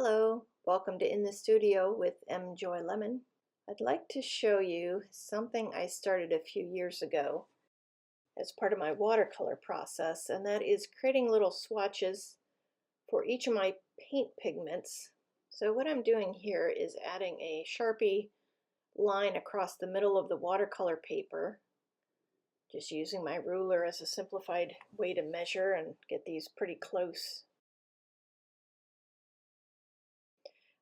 Hello, welcome to In the Studio with M. Joy Lemon. I'd like to show you something I started a few years ago as part of my watercolor process, and that is creating little swatches for each of my paint pigments. So what I'm doing here is adding a Sharpie line across the middle of the watercolor paper, just using my ruler as a simplified way to measure and get these pretty close.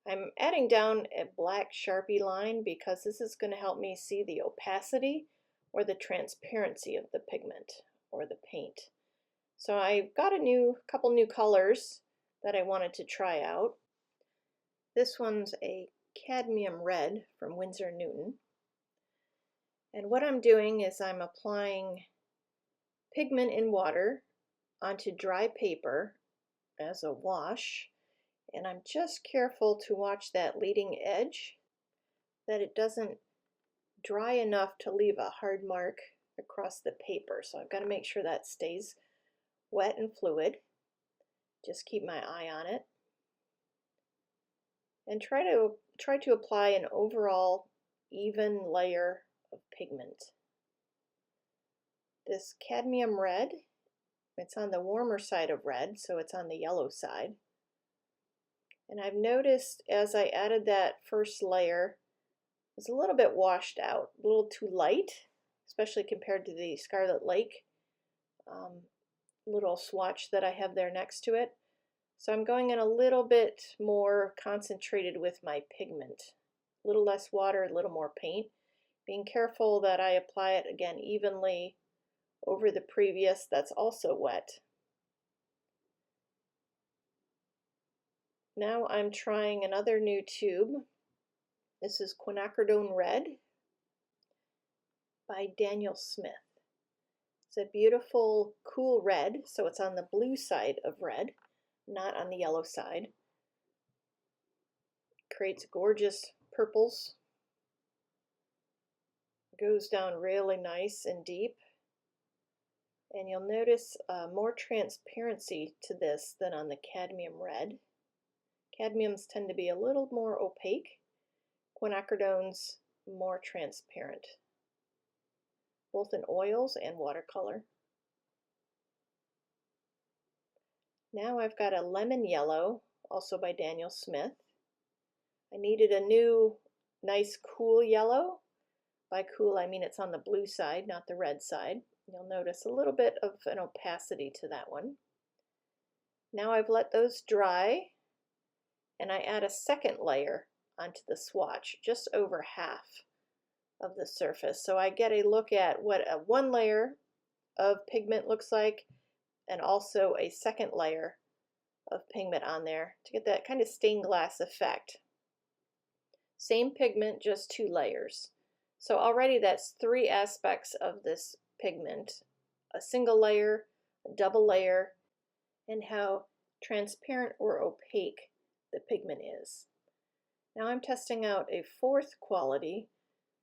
I'm adding down a black Sharpie line because this is going to help me see the opacity or the transparency of the pigment or the paint. So I've got a couple new colors that I wanted to try out. This one's a cadmium red from Winsor & Newton. And what I'm doing is I'm applying pigment in water onto dry paper as a wash. And I'm just careful to watch that leading edge, that it doesn't dry enough to leave a hard mark across the paper. So I've got to make sure that stays wet and fluid. Just keep my eye on it. And try to apply an overall even layer of pigment. This cadmium red, it's on the warmer side of red, so it's on the yellow side. And I've noticed as I added that first layer, it was a little bit washed out, a little too light, especially compared to the Scarlet Lake little swatch that I have there next to it. So I'm going in a little bit more concentrated with my pigment. A little less water, a little more paint. Being careful that I apply it again evenly over the previous that's also wet. Now I'm trying another new tube. This is Quinacridone Red by Daniel Smith. It's a beautiful, cool red, so it's on the blue side of red, not on the yellow side. It creates gorgeous purples. Goes down really nice and deep. And you'll notice more transparency to this than on the cadmium red. Cadmiums tend to be a little more opaque. Quinacridone's more transparent, both in oils and watercolor. Now I've got a lemon yellow, also by Daniel Smith. I needed a new, nice, cool yellow. By cool, I mean it's on the blue side, not the red side. You'll notice a little bit of an opacity to that one. Now I've let those dry, and I add a second layer onto the swatch, just over half of the surface. So I get a look at what a one layer of pigment looks like, and also a second layer of pigment on there to get that kind of stained glass effect. Same pigment, just two layers. So already that's three aspects of this pigment: a single layer, a double layer, and how transparent or opaque the pigment is. Now I'm testing out a fourth quality,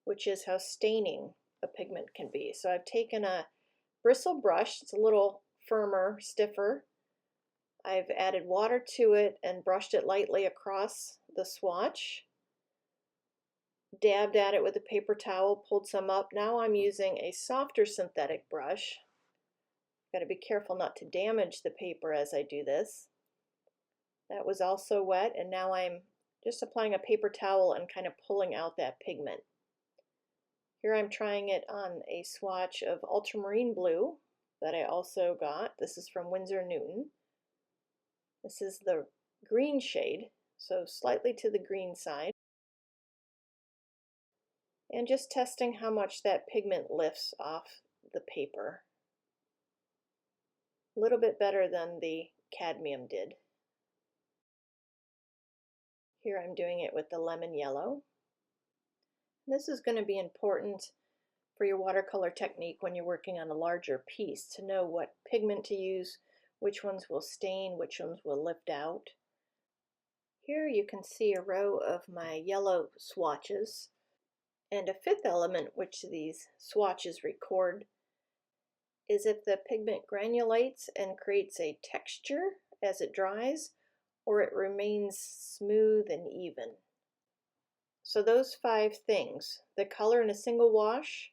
which is how staining a pigment can be. So I've taken a bristle brush, it's a little firmer, stiffer. I've added water to it and brushed it lightly across the swatch. Dabbed at it with a paper towel, pulled some up. Now I'm using a softer synthetic brush. Got to be careful not to damage the paper as I do this. That was also wet, and now I'm just applying a paper towel and kind of pulling out that pigment. Here I'm trying it on a swatch of ultramarine blue that I also got. This is from Winsor & Newton. This is the green shade, so slightly to the green side. And just testing how much that pigment lifts off the paper. A little bit better than the cadmium did. Here I'm doing it with the lemon yellow. This is going to be important for your watercolor technique when you're working on a larger piece, to know what pigment to use, which ones will stain, which ones will lift out. Here you can see a row of my yellow swatches, and a fifth element which these swatches record is if the pigment granulates and creates a texture as it dries, or it remains smooth and even. So those 5 things, the color in a single wash,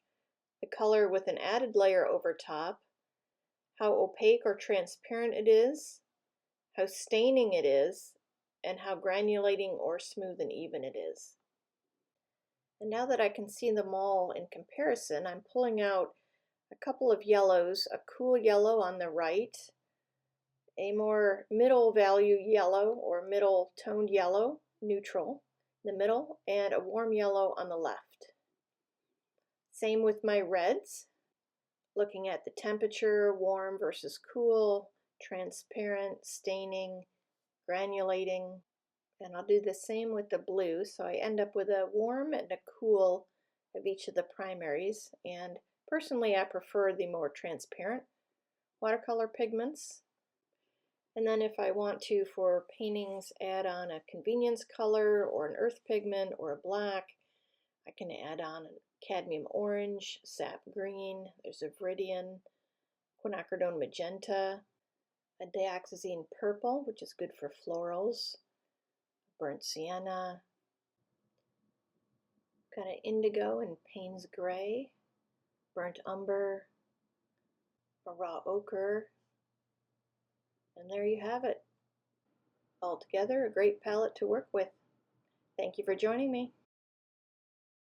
the color with an added layer over top, how opaque or transparent it is, how staining it is, and how granulating or smooth and even it is. And now that I can see them all in comparison, I'm pulling out a couple of yellows, a cool yellow on the right, a more middle value yellow or middle toned yellow, neutral, in the middle, and a warm yellow on the left. Same with my reds, looking at the temperature, warm versus cool, transparent, staining, granulating, and I'll do the same with the blue. So I end up with a warm and a cool of each of the primaries, and personally I prefer the more transparent watercolor pigments. And then if I want to, for paintings, add on a convenience color or an earth pigment or a black, I can add on a cadmium orange, sap green, there's a viridian, quinacridone magenta, a dioxazine purple, which is good for florals, burnt sienna, kind of indigo and Payne's gray, burnt umber, a raw ochre, and there you have it. Altogether, a great palette to work with. Thank you for joining me.